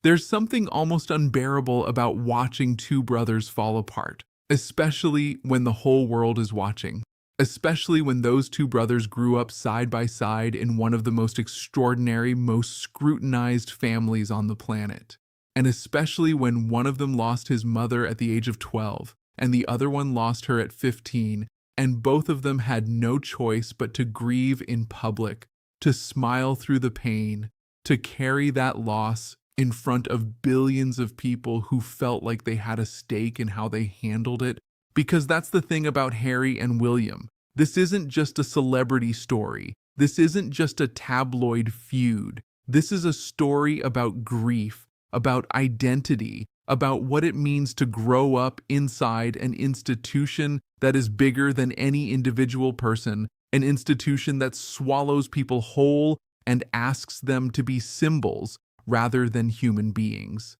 There's something almost unbearable about watching two brothers fall apart, especially when the whole world is watching. Especially when those two brothers grew up side by side in one of the most extraordinary, most scrutinized families on the planet. And especially when one of them lost his mother at the age of 12, and the other one lost her at 15, and both of them had no choice but to grieve in public, to smile through the pain, to carry that loss in front of billions of people who felt like they had a stake in how they handled it. Because that's the thing about Harry and William. This isn't just a celebrity story. This isn't just a tabloid feud. This is a story about grief, about identity, about what it means to grow up inside an institution that is bigger than any individual person, an institution that swallows people whole and asks them to be symbols rather than human beings.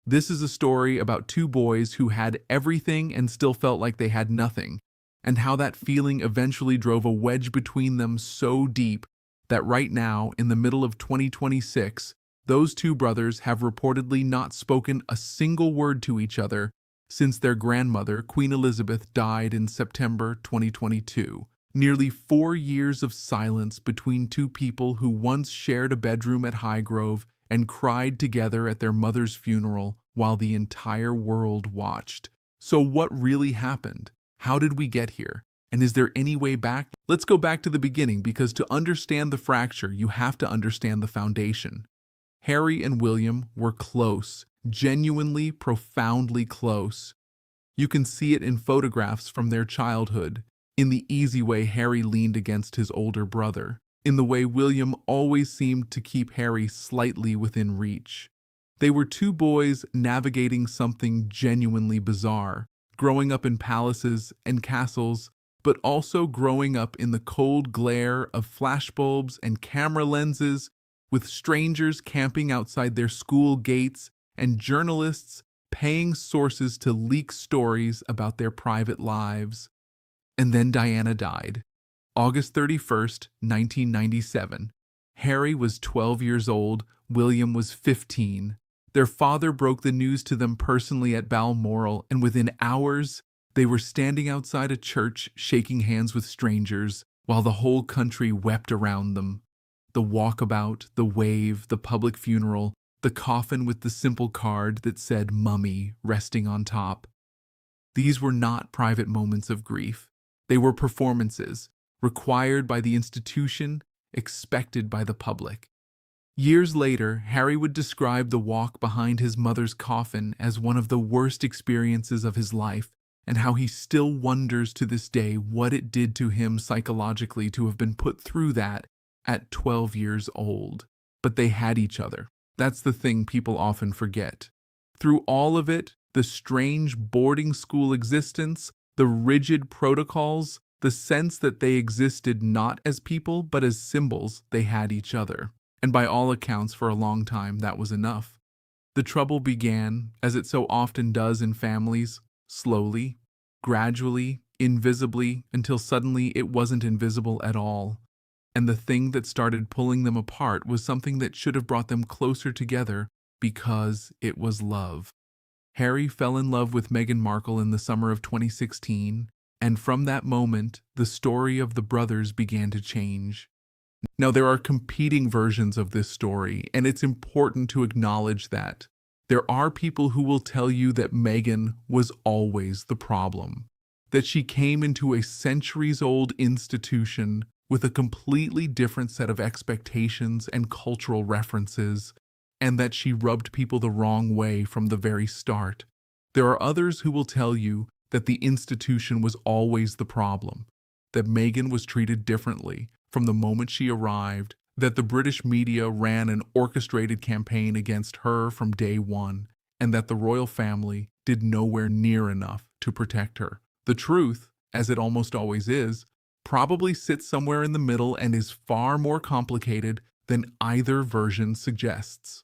This is a story about two boys who had everything and still felt like they had nothing, and how that feeling eventually drove a wedge between them so deep that right now, in the middle of 2026, those two brothers have reportedly not spoken a single word to each other since their grandmother, Queen Elizabeth, died in September 2022. Nearly 4 years of silence between two people who once shared a bedroom at Highgrove and cried together at their mother's funeral while the entire world watched. So what really happened? How did we get here? And is there any way back? Let's go back to the beginning, because to understand the fracture, you have to understand the foundation. Harry and William were close, genuinely, profoundly close. You can see it in photographs from their childhood, in the easy way Harry leaned against his older brother, in the way William always seemed to keep Harry slightly within reach. They were two boys navigating something genuinely bizarre, growing up in palaces and castles, but also growing up in the cold glare of flashbulbs and camera lenses, with strangers camping outside their school gates and journalists paying sources to leak stories about their private lives. And then Diana died. August 31st, 1997. Harry was 12 years old, William was 15. Their father broke the news to them personally at Balmoral, and within hours, they were standing outside a church shaking hands with strangers, while the whole country wept around them. The walkabout, the wave, the public funeral, the coffin with the simple card that said "Mummy" resting on top. These were not private moments of grief. They were performances, required by the institution, expected by the public. Years later, Harry would describe the walk behind his mother's coffin as one of the worst experiences of his life, and how he still wonders to this day what it did to him psychologically to have been put through that at 12 years old. But they had each other. That's the thing people often forget. Through all of it, the strange boarding school existence, the rigid protocols, the sense that they existed not as people but as symbols, they had each other. And by all accounts, for a long time, that was enough. The trouble began, as it so often does in families, slowly, gradually, invisibly, until suddenly it wasn't invisible at all. And the thing that started pulling them apart was something that should have brought them closer together, because it was love. Harry fell in love with Meghan Markle in the summer of 2016, and from that moment, the story of the brothers began to change. Now, there are competing versions of this story, and it's important to acknowledge that. There are people who will tell you that Meghan was always the problem, that she came into a centuries-old institution with a completely different set of expectations and cultural references, and that she rubbed people the wrong way from the very start. There are others who will tell you that the institution was always the problem, that Meghan was treated differently from the moment she arrived, that the British media ran an orchestrated campaign against her from day one, and that the royal family did nowhere near enough to protect her. The truth, as it almost always is, probably sits somewhere in the middle and is far more complicated than either version suggests.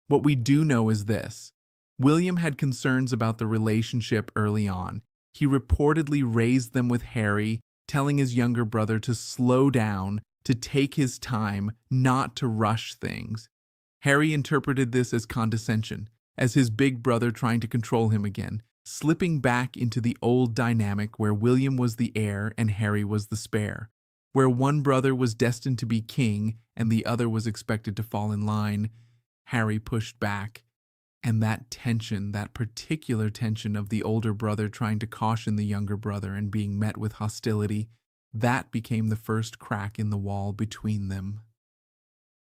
What we do know is this. William had concerns about the relationship early on. He reportedly raised them with Harry, telling his younger brother to slow down, to take his time, not to rush things. Harry interpreted this as condescension, as his big brother trying to control him again, slipping back into the old dynamic where William was the heir and Harry was the spare, where one brother was destined to be king and the other was expected to fall in line. Harry pushed back, and that tension, that particular tension of the older brother trying to caution the younger brother and being met with hostility, that became the first crack in the wall between them.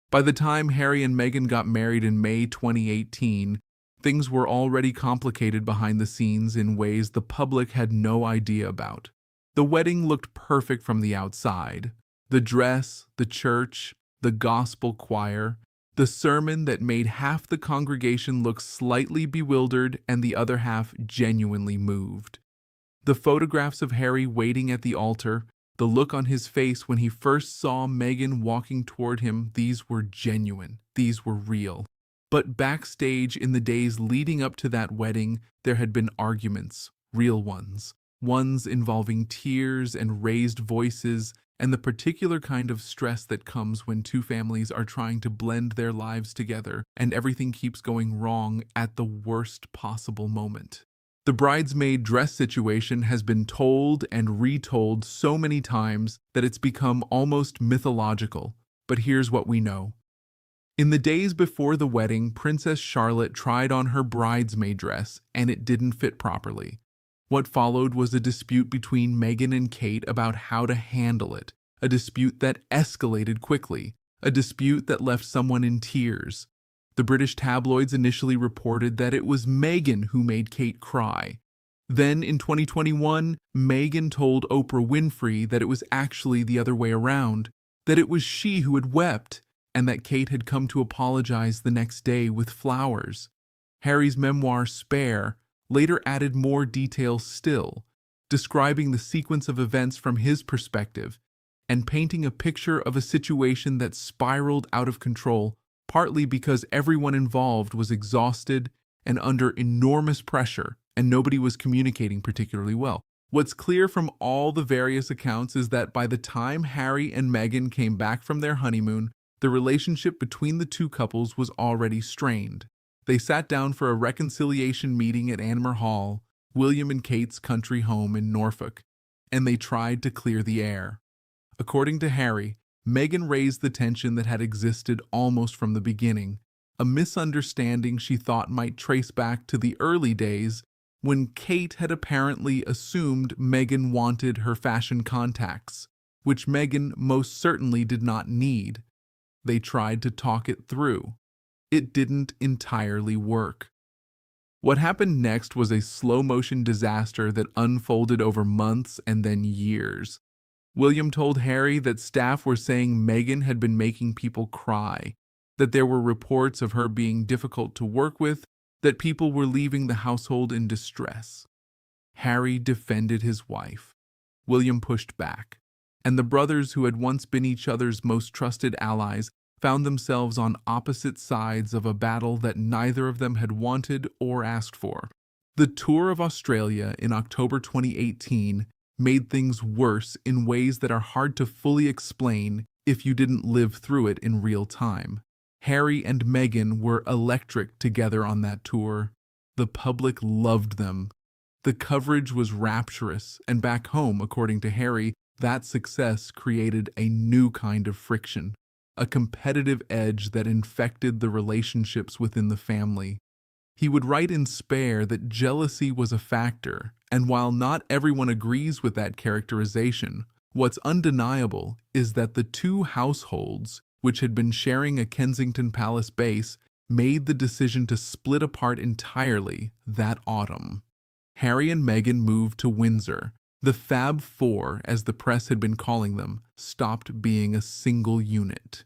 By the time Harry and Meghan got married in May 2018, things were already complicated behind the scenes in ways the public had no idea about. The wedding looked perfect from the outside. The dress, the church, the gospel choir, the sermon that made half the congregation look slightly bewildered and the other half genuinely moved. The photographs of Harry waiting at the altar, the look on his face when he first saw Meghan walking toward him, these were genuine, these were real. But backstage in the days leading up to that wedding, there had been arguments, real ones involving tears and raised voices, and the particular kind of stress that comes when two families are trying to blend their lives together and everything keeps going wrong at the worst possible moment. The bridesmaid dress situation has been told and retold so many times that it's become almost mythological, but here's what we know. In the days before the wedding, Princess Charlotte tried on her bridesmaid dress and it didn't fit properly. What followed was a dispute between Meghan and Kate about how to handle it, a dispute that escalated quickly, a dispute that left someone in tears. The British tabloids initially reported that it was Meghan who made Kate cry. Then in 2021, Meghan told Oprah Winfrey that it was actually the other way around, that it was she who had wept, and that Kate had come to apologize the next day with flowers. Harry's memoir, Spare, later added more detail still, describing the sequence of events from his perspective and painting a picture of a situation that spiraled out of control, partly because everyone involved was exhausted and under enormous pressure and nobody was communicating particularly well. What's clear from all the various accounts is that by the time Harry and Meghan came back from their honeymoon, the relationship between the two couples was already strained. They sat down for a reconciliation meeting at Anmer Hall, William and Kate's country home in Norfolk, and they tried to clear the air. According to Harry, Meghan raised the tension that had existed almost from the beginning, a misunderstanding she thought might trace back to the early days when Kate had apparently assumed Meghan wanted her fashion contacts, which Meghan most certainly did not need. They tried to talk it through. It didn't entirely work. What happened next was a slow-motion disaster that unfolded over months and then years. William told Harry that staff were saying Meghan had been making people cry, that there were reports of her being difficult to work with, that people were leaving the household in distress. Harry defended his wife. William pushed back, and the brothers who had once been each other's most trusted allies found themselves on opposite sides of a battle that neither of them had wanted or asked for. The tour of Australia in October 2018 made things worse in ways that are hard to fully explain if you didn't live through it in real time. Harry and Meghan were electric together on that tour. The public loved them. The coverage was rapturous, and back home, according to Harry, that success created a new kind of friction, a competitive edge that infected the relationships within the family. He would write in Spare that jealousy was a factor, and while not everyone agrees with that characterization, what's undeniable is that the two households, which had been sharing a Kensington Palace base, made the decision to split apart entirely that autumn. Harry and Meghan moved to Windsor. The Fab Four, as the press had been calling them, stopped being a single unit.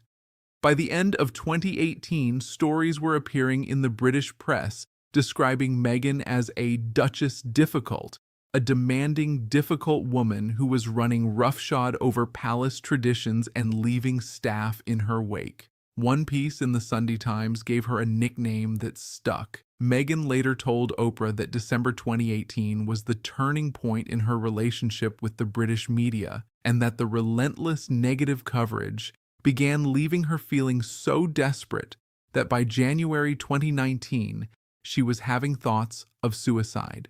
By the end of 2018, stories were appearing in the British press describing Meghan as a Duchess Difficult, a demanding, difficult woman who was running roughshod over palace traditions and leaving staff in her wake. One piece in the Sunday Times gave her a nickname that stuck. Meghan later told Oprah that December 2018 was the turning point in her relationship with the British media, and that the relentless negative coverage began leaving her feeling so desperate that by January 2019, she was having thoughts of suicide.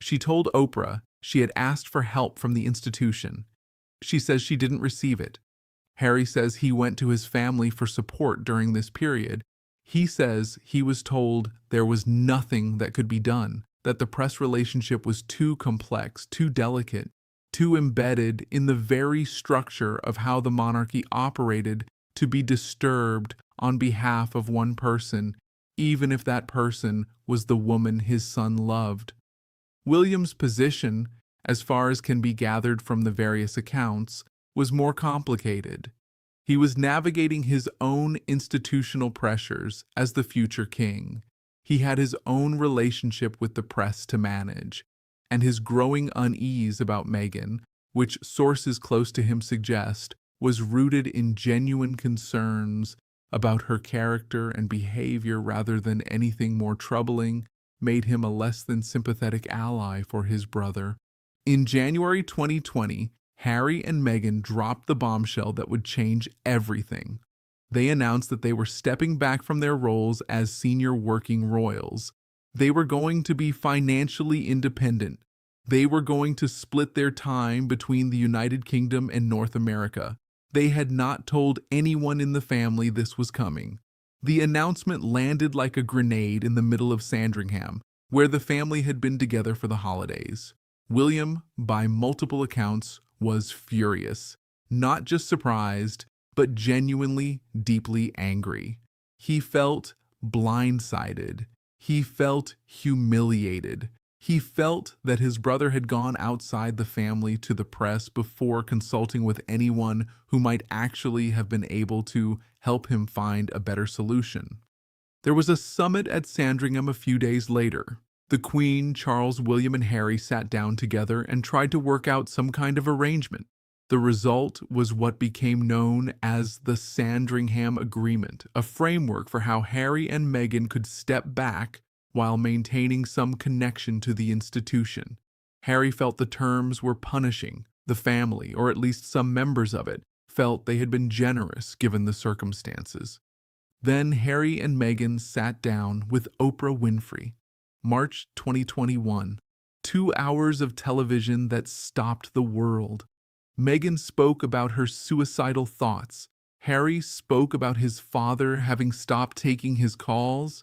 She told Oprah she had asked for help from the institution. She says she didn't receive it. Harry says he went to his family for support during this period. He says he was told there was nothing that could be done, that the press relationship was too complex, too delicate, too embedded in the very structure of how the monarchy operated to be disturbed on behalf of one person, even if that person was the woman his son loved. William's position, as far as can be gathered from the various accounts, was more complicated. He was navigating his own institutional pressures as the future king. He had his own relationship with the press to manage, and his growing unease about Meghan, which sources close to him suggest, was rooted in genuine concerns about her character and behavior rather than anything more troubling, made him a less than sympathetic ally for his brother. In January 2020, Harry and Meghan dropped the bombshell that would change everything. They announced that they were stepping back from their roles as senior working royals. They were going to be financially independent. They were going to split their time between the United Kingdom and North America. They had not told anyone in the family this was coming. The announcement landed like a grenade in the middle of Sandringham, where the family had been together for the holidays. William, by multiple accounts, was furious, not just surprised, but genuinely deeply angry. He felt blindsided. He felt humiliated. He felt that his brother had gone outside the family to the press before consulting with anyone who might actually have been able to help him find a better solution. There was a summit at Sandringham a few days later. The Queen, Charles, William, and Harry sat down together and tried to work out some kind of arrangement. The result was what became known as the Sandringham Agreement, a framework for how Harry and Meghan could step back while maintaining some connection to the institution. Harry felt the terms were punishing. The family, or at least some members of it, felt they had been generous given the circumstances. Then Harry and Meghan sat down with Oprah Winfrey. March 2021. 2 hours of television that stopped the world. Meghan spoke about her suicidal thoughts. Harry spoke about his father having stopped taking his calls.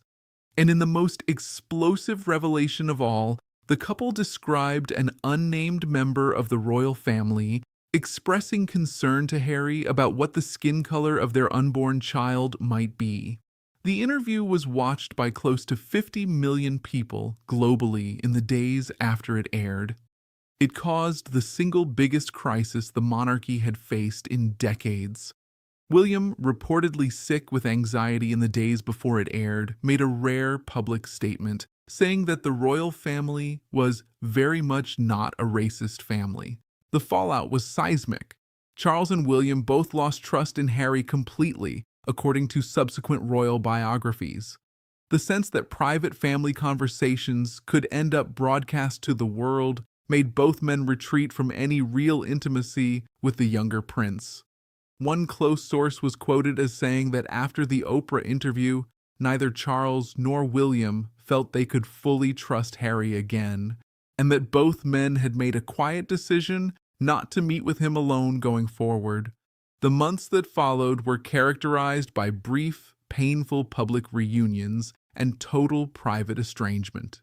And in the most explosive revelation of all, the couple described an unnamed member of the royal family expressing concern to Harry about what the skin color of their unborn child might be. The interview was watched by close to 50 million people globally in the days after it aired. It caused the single biggest crisis the monarchy had faced in decades. William, reportedly sick with anxiety in the days before it aired, made a rare public statement saying that the royal family was very much not a racist family. The fallout was seismic. Charles and William both lost trust in Harry completely, according to subsequent royal biographies. The sense that private family conversations could end up broadcast to the world made both men retreat from any real intimacy with the younger prince. One close source was quoted as saying that after the Oprah interview, neither Charles nor William felt they could fully trust Harry again, and that both men had made a quiet decision not to meet with him alone going forward. The months that followed were characterized by brief, painful public reunions and total private estrangement.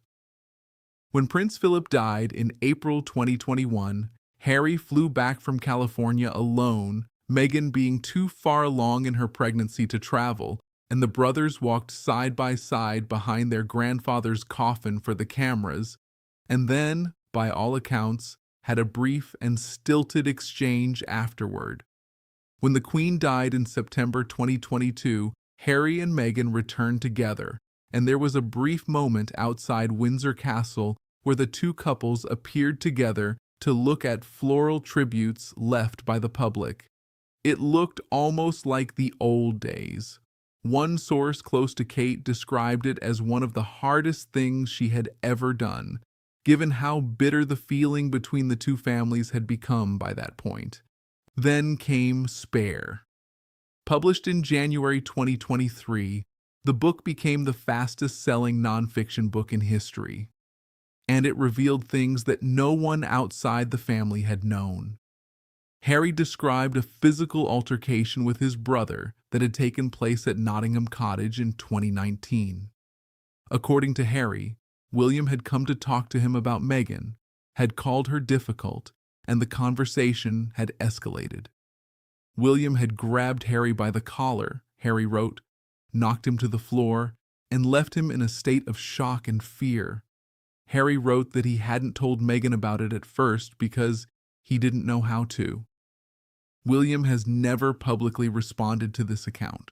When Prince Philip died in April 2021, Harry flew back from California alone, Meghan being too far along in her pregnancy to travel, and the brothers walked side by side behind their grandfather's coffin for the cameras, and then, by all accounts, had a brief and stilted exchange afterward. When the Queen died in September 2022, Harry and Meghan returned together, and there was a brief moment outside Windsor Castle where the two couples appeared together to look at floral tributes left by the public. It looked almost like the old days. One source close to Kate described it as one of the hardest things she had ever done, given how bitter the feeling between the two families had become by that point. Then came Spare. Published in January 2023, The book became the fastest-selling nonfiction book in history, and it revealed things that no one outside the family had known. Harry described a physical altercation with his brother that had taken place at Nottingham Cottage in 2019. According to Harry, William had come to talk to him about Meghan, had called her difficult, and the conversation had escalated. William had grabbed Harry by the collar, Harry wrote, knocked him to the floor, and left him in a state of shock and fear. Harry wrote that he hadn't told Meghan about it at first because he didn't know how to. William has never publicly responded to this account.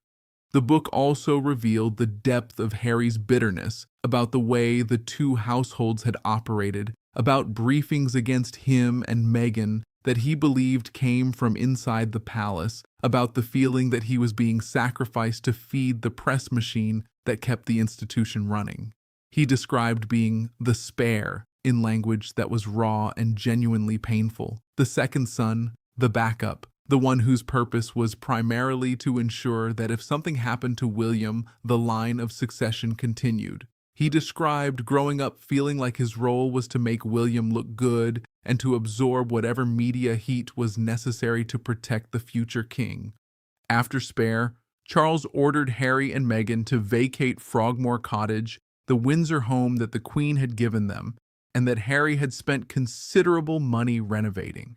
The book also revealed the depth of Harry's bitterness about the way the two households had operated, about briefings against him and Meghan that he believed came from inside the palace, about the feeling that he was being sacrificed to feed the press machine that kept the institution running. He described being the spare in language that was raw and genuinely painful, the second son, the backup, the one whose purpose was primarily to ensure that if something happened to William, the line of succession continued. He described growing up feeling like his role was to make William look good and to absorb whatever media heat was necessary to protect the future king. After Spare, Charles ordered Harry and Meghan to vacate Frogmore Cottage, the Windsor home that the Queen had given them, and that Harry had spent considerable money renovating.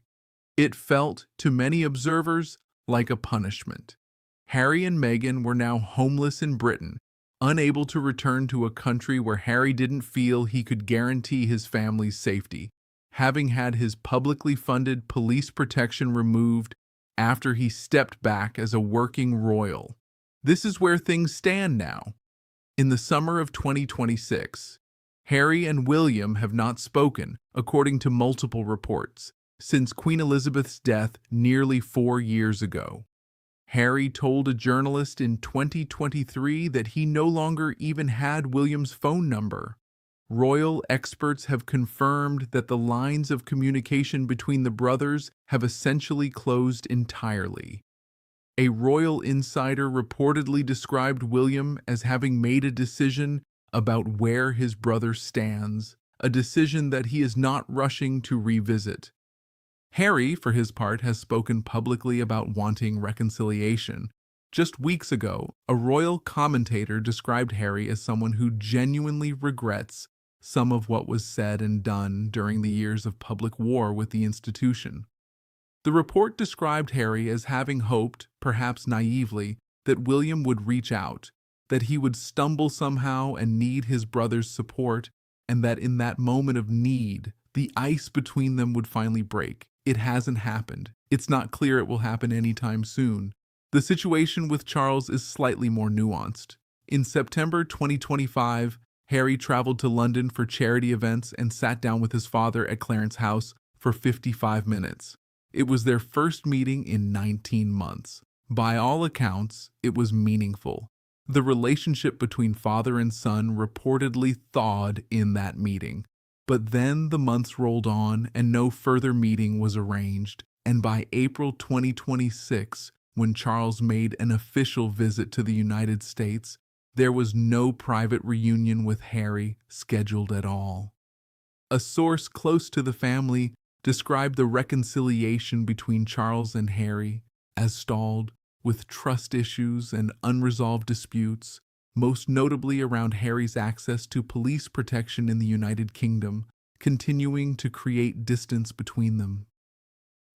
It felt, to many observers, like a punishment. Harry and Meghan were now homeless in Britain, unable to return to a country where Harry didn't feel he could guarantee his family's safety, having had his publicly funded police protection removed after he stepped back as a working royal. This is where things stand now. In the summer of 2026, Harry and William have not spoken, according to multiple reports, since Queen Elizabeth's death nearly 4 years ago. Harry told a journalist in 2023 that he no longer even had William's phone number. Royal experts have confirmed that the lines of communication between the brothers have essentially closed entirely. A royal insider reportedly described William as having made a decision about where his brother stands, a decision that he is not rushing to revisit. Harry, for his part, has spoken publicly about wanting reconciliation. Just weeks ago, a royal commentator described Harry as someone who genuinely regrets some of what was said and done during the years of public war with the institution. The report described Harry as having hoped, perhaps naively, that William would reach out, that he would stumble somehow and need his brother's support, and that in that moment of need, the ice between them would finally break. It hasn't happened. It's not clear it will happen anytime soon. The situation with Charles is slightly more nuanced. In September 2025, Harry traveled to London for charity events and sat down with his father at Clarence House for 55 minutes. It was their first meeting in 19 months. By all accounts, it was meaningful. The relationship between father and son reportedly thawed in that meeting. But then the months rolled on and no further meeting was arranged, and by April 2026, when Charles made an official visit to the United States, there was no private reunion with Harry scheduled at all. A source close to the family described the reconciliation between Charles and Harry as stalled, with trust issues and unresolved disputes, most notably around Harry's access to police protection in the United Kingdom, continuing to create distance between them.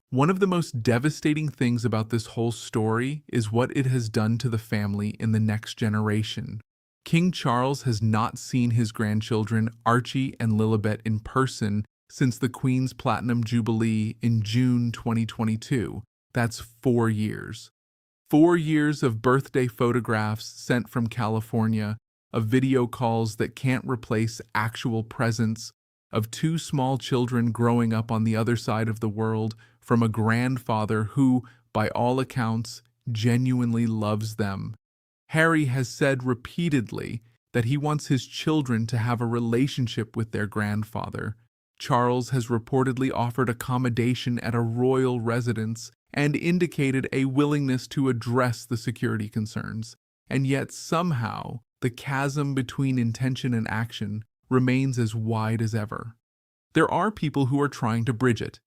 One of the most devastating things about this whole story is what it has done to the family in the next generation. King Charles has not seen his grandchildren Archie and Lilibet in person since the Queen's Platinum Jubilee in June 2022. That's 4 years. 4 years of birthday photographs sent from California, of video calls that can't replace actual presence, of 2 small children growing up on the other side of the world from a grandfather who, by all accounts, genuinely loves them. Harry has said repeatedly that he wants his children to have a relationship with their grandfather. Charles has reportedly offered accommodation at a royal residence and indicated a willingness to address the security concerns. And yet somehow, the chasm between intention and action remains as wide as ever. There are people who are trying to bridge it.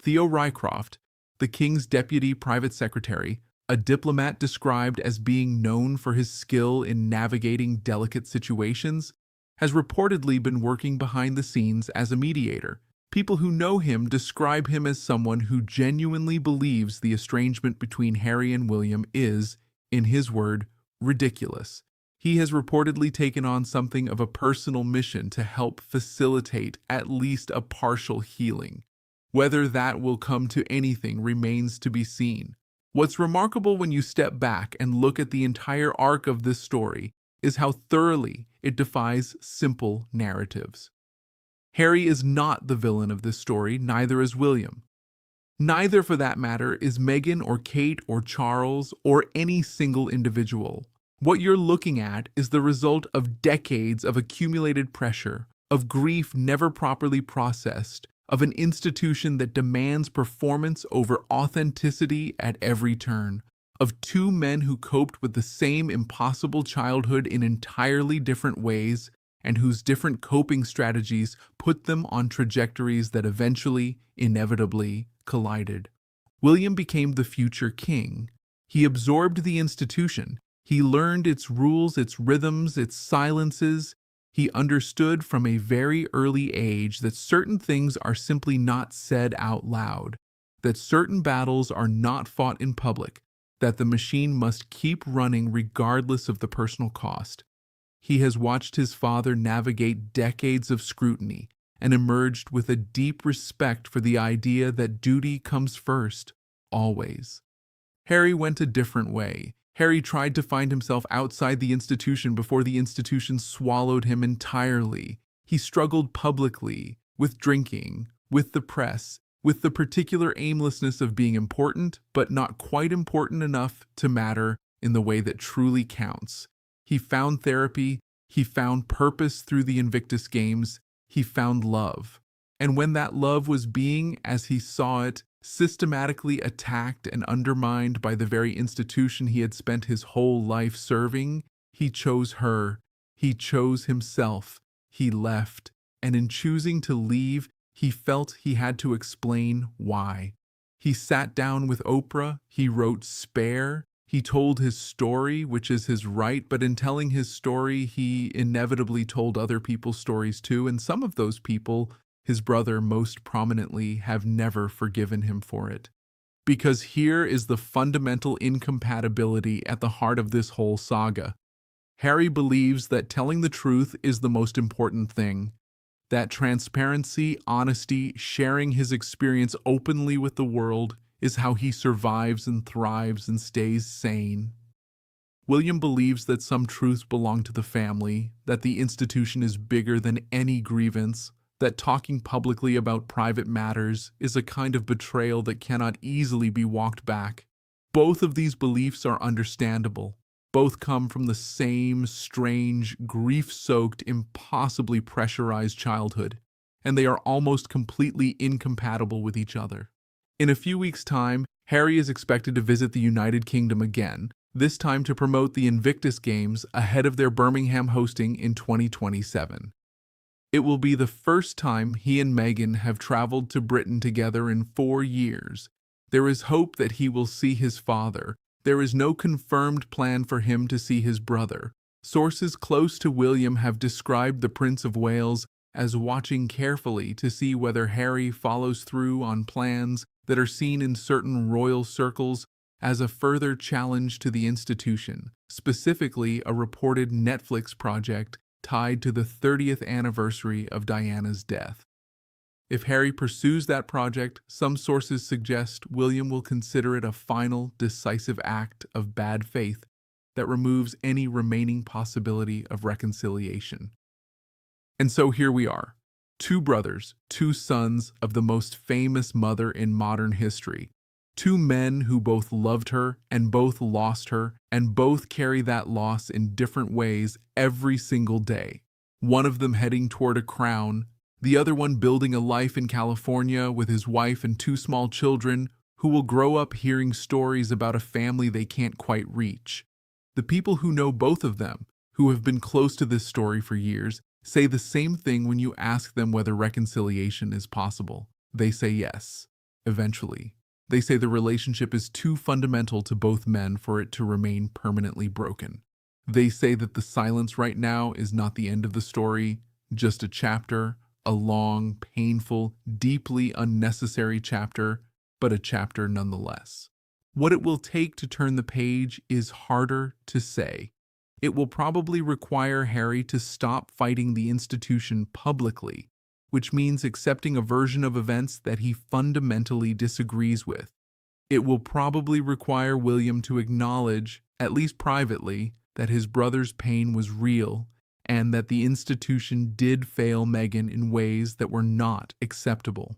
Theo Rycroft, the king's deputy private secretary, a diplomat described as being known for his skill in navigating delicate situations, has reportedly been working behind the scenes as a mediator. People who know him describe him as someone who genuinely believes the estrangement between Harry and William is, in his word, ridiculous. He has reportedly taken on something of a personal mission to help facilitate at least a partial healing. Whether that will come to anything remains to be seen. What's remarkable when you step back and look at the entire arc of this story is how thoroughly it defies simple narratives. Harry is not the villain of this story, neither is William. Neither, for that matter, is Meghan or Kate or Charles or any single individual. What you're looking at is the result of decades of accumulated pressure, of grief never properly processed, of an institution that demands performance over authenticity at every turn, of two men who coped with the same impossible childhood in entirely different ways and whose different coping strategies put them on trajectories that eventually, inevitably, collided. William became the future king. He absorbed the institution. He learned its rules, its rhythms, its silences. He understood from a very early age that certain things are simply not said out loud, that certain battles are not fought in public, that the machine must keep running regardless of the personal cost. He has watched his father navigate decades of scrutiny and emerged with a deep respect for the idea that duty comes first, always. Harry went a different way. Harry tried to find himself outside the institution before the institution swallowed him entirely. He struggled publicly, with drinking, with the press, with the particular aimlessness of being important, but not quite important enough to matter in the way that truly counts. He found therapy, he found purpose through the Invictus Games, he found love. And when that love was being, as he saw it, systematically attacked and undermined by the very institution he had spent his whole life serving, he chose her, he chose himself, he left, and in choosing to leave, he felt he had to explain why. He sat down with Oprah, he wrote Spare, he told his story, which is his right, but in telling his story, he inevitably told other people's stories too, and some of those people, his brother most prominently, have never forgiven him for it. Because here is the fundamental incompatibility at the heart of this whole saga. Harry believes that telling the truth is the most important thing, that transparency, honesty, sharing his experience openly with the world is how he survives and thrives and stays sane. William believes that some truths belong to the family, that the institution is bigger than any grievance, that talking publicly about private matters is a kind of betrayal that cannot easily be walked back. Both of these beliefs are understandable. Both come from the same strange, grief-soaked, impossibly pressurized childhood, and they are almost completely incompatible with each other. In a few weeks' time, Harry is expected to visit the United Kingdom again, this time to promote the Invictus Games ahead of their Birmingham hosting in 2027. It will be the first time he and Meghan have traveled to Britain together in 4 years. There is hope that he will see his father. There is no confirmed plan for him to see his brother. Sources close to William have described the Prince of Wales as watching carefully to see whether Harry follows through on plans that are seen in certain royal circles as a further challenge to the institution, specifically a reported Netflix project tied to the 30th anniversary of Diana's death. If Harry pursues that project, some sources suggest William will consider it a final, decisive act of bad faith that removes any remaining possibility of reconciliation. And so here we are, two brothers, two sons of the most famous mother in modern history, two men who both loved her and both lost her, and both carry that loss in different ways every single day. One of them heading toward a crown, the other one building a life in California with his wife and 2 small children who will grow up hearing stories about a family they can't quite reach. The people who know both of them, who have been close to this story for years, say the same thing when you ask them whether reconciliation is possible. They say yes, eventually. They say the relationship is too fundamental to both men for it to remain permanently broken. They say that the silence right now is not the end of the story, just a chapter, a long, painful, deeply unnecessary chapter, but a chapter nonetheless. What it will take to turn the page is harder to say. It will probably require Harry to stop fighting the institution publicly, which means accepting a version of events that he fundamentally disagrees with. It will probably require William to acknowledge, at least privately, that his brother's pain was real and that the institution did fail Meghan in ways that were not acceptable.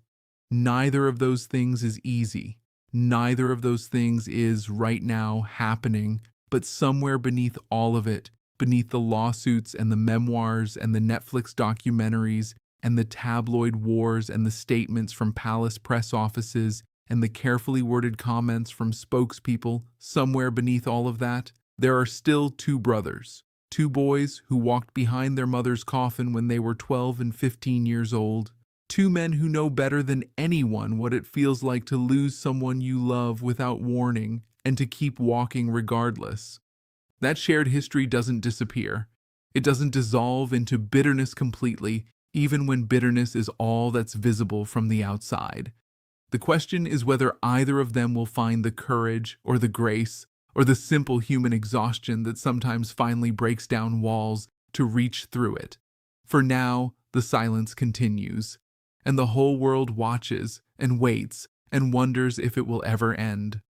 Neither of those things is easy. Neither of those things is, right now, happening, but somewhere beneath all of it, beneath the lawsuits and the memoirs and the Netflix documentaries and the tabloid wars and the statements from palace press offices and the carefully worded comments from spokespeople, somewhere beneath all of that, there are still two brothers, two boys who walked behind their mother's coffin when they were 12 and 15 years old, two men who know better than anyone what it feels like to lose someone you love without warning and to keep walking regardless. That shared history doesn't disappear. It doesn't dissolve into bitterness completely, even when bitterness is all that's visible from the outside. The question is whether either of them will find the courage or the grace or the simple human exhaustion that sometimes finally breaks down walls to reach through it. For now, the silence continues, and the whole world watches and waits and wonders if it will ever end.